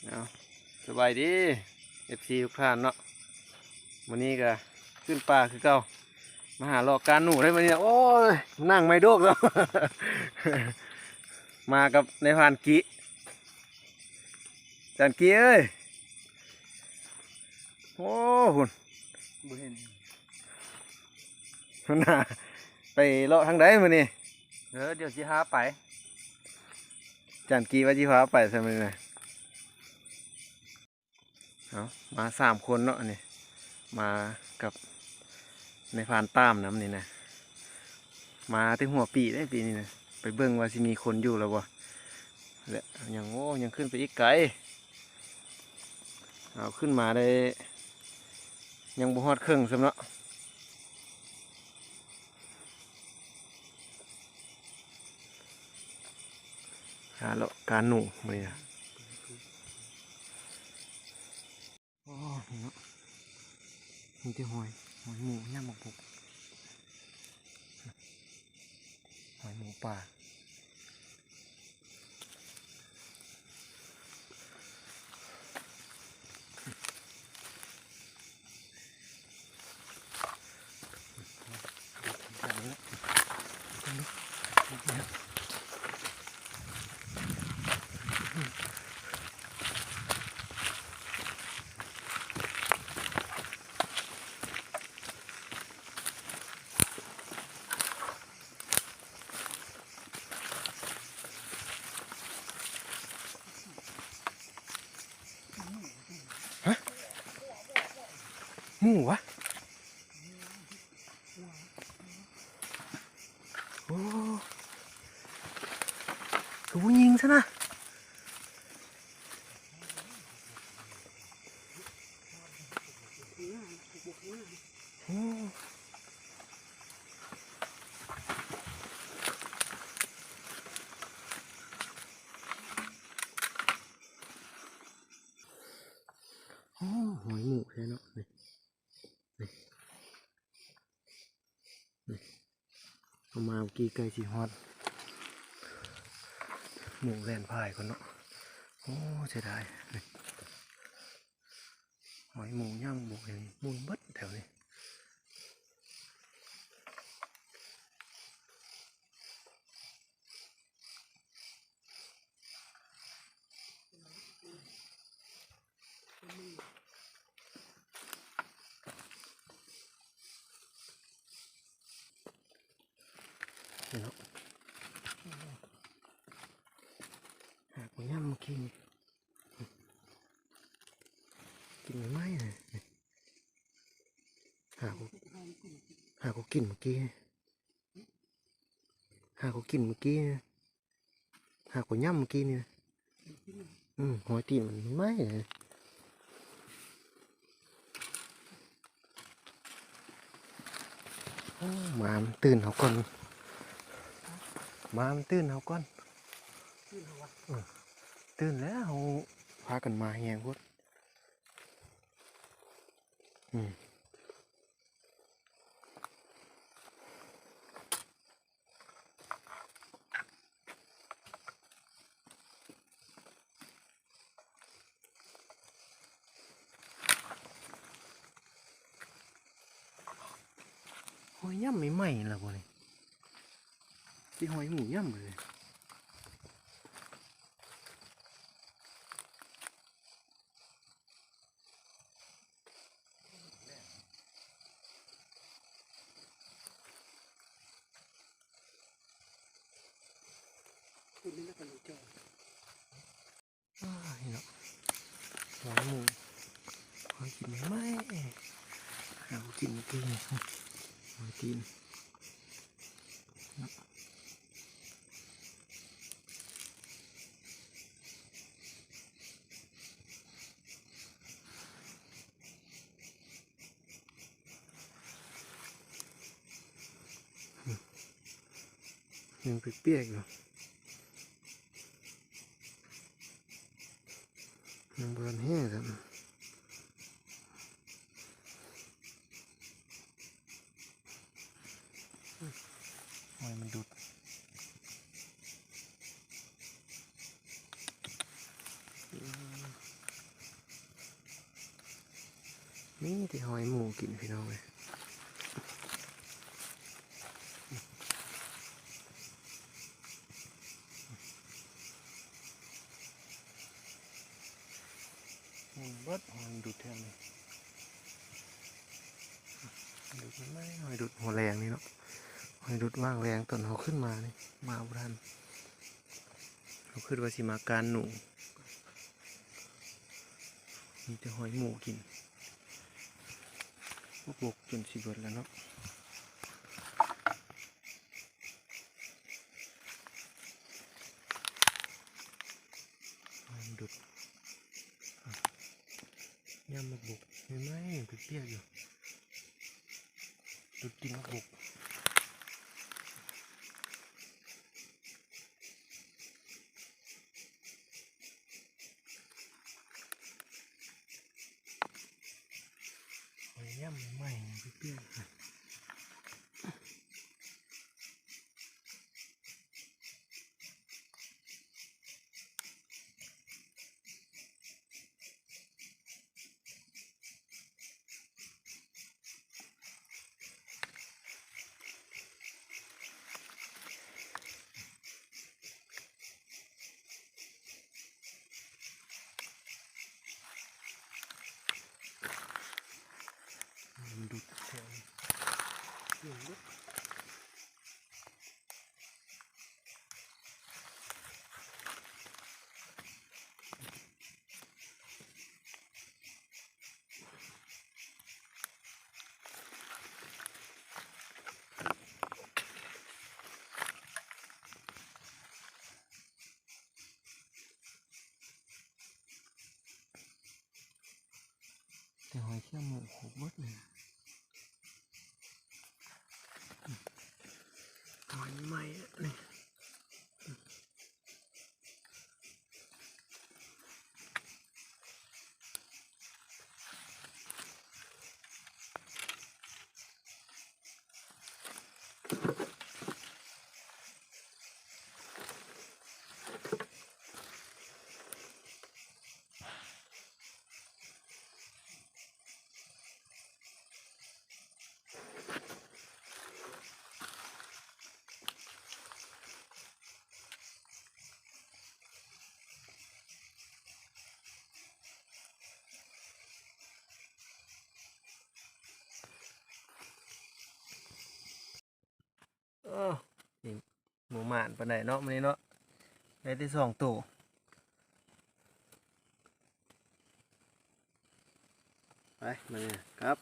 เอาสบายดีFCทุกท่านเนาะวันนี้ก็ขึ้นป่าคือเก่ามาหาหลอกการหนูได้มาเนี่ยโอ้ยนั่งไม่โดกแล้ว มากับในพานกิจานกี้เอ้ยโอ้หุ่น บ่เห็น หุ่นน่ะไปเลาะทางใดมานี่ เดี๋ยวสิหาไป จานกี้ว่าจีพาไปใช่ไหมเนี่ยเอามา3 คนเนาะนี่มากับในพานตามน้ำนี่นะมาที่หัวปีได้ปีนี้นะไปเบิ่งว่าสิมีคนอยู่แล้วบ่และยังโอ้ยังขึ้นไปอีกไกลเอาขึ้นมาได้ยังบ่ฮอดครึ่งซ้ำเนาะหาแล้วการหนูมื้อนี้นะโอ้นี่เนาะมีแต่หอยหมูย่างหมกบกหอยหมูป่าหมูวะโอ้คือผู้หญิงซะนะโอ้โอ้หอยหมูใช่เนาะนี่นี่นี่เอามาเมื่อกี้ไก่สีฮอดหมูแลนพายคนเนาะโอ้เสียดายนี่หอยหมูย่างบุกอย่างนี้มูลเบิดแถวนี้นี่เนาะหากย่างเมื่อกี้นี่กินไม่ไหมเลยหากกินเมื่อกี้หากกินเมื่อกี้หากย่ำเมื่อกี้นี่นะหอยตีนมันไม่เลยหมามันตื่นเขาก่อนหมามันตื่นเขาก่อนตื่นแล้วเขาพากันมาแหงพวกหอยย่ำไม่ไหม้ละบ่เนี่ยที่หอยหมูย่ำเลยนี่เนาะหอยหมูหอยกินไม่ไหม้เอากินเมื่อกี้หอยตีนยังเปียกๆอยู่ยังบานแห้งครับหอยมันดุด นี่ที่หอยหมูกินพี่น้องเลยมันเบิดหอยดูดแทนเลยดูดมันไม่หอยดูดหัวแรงนี่เนาะหอยดูดว่างแรงตอนเขาขึ้นมานี่มาบุทันเขาขึ้นว่าสิมาการหนูมีแต่หอยหมูกินบกจนสิเบิดแล้วเนาะมันดุดย่ำบกไม่ไหมเปียกๆอยู่ดุดกินบกหอยย่ำไม่ไหมเปียกๆมันดุดแทนเสียงดุดแต่หอยเขี้ยวหมูโหบดเลยหอยไหม้นี่นี่หมูหมานปานใดเนาะมันนี้เนาะได้ที่2 ตัวไปมาเนี่ยครับ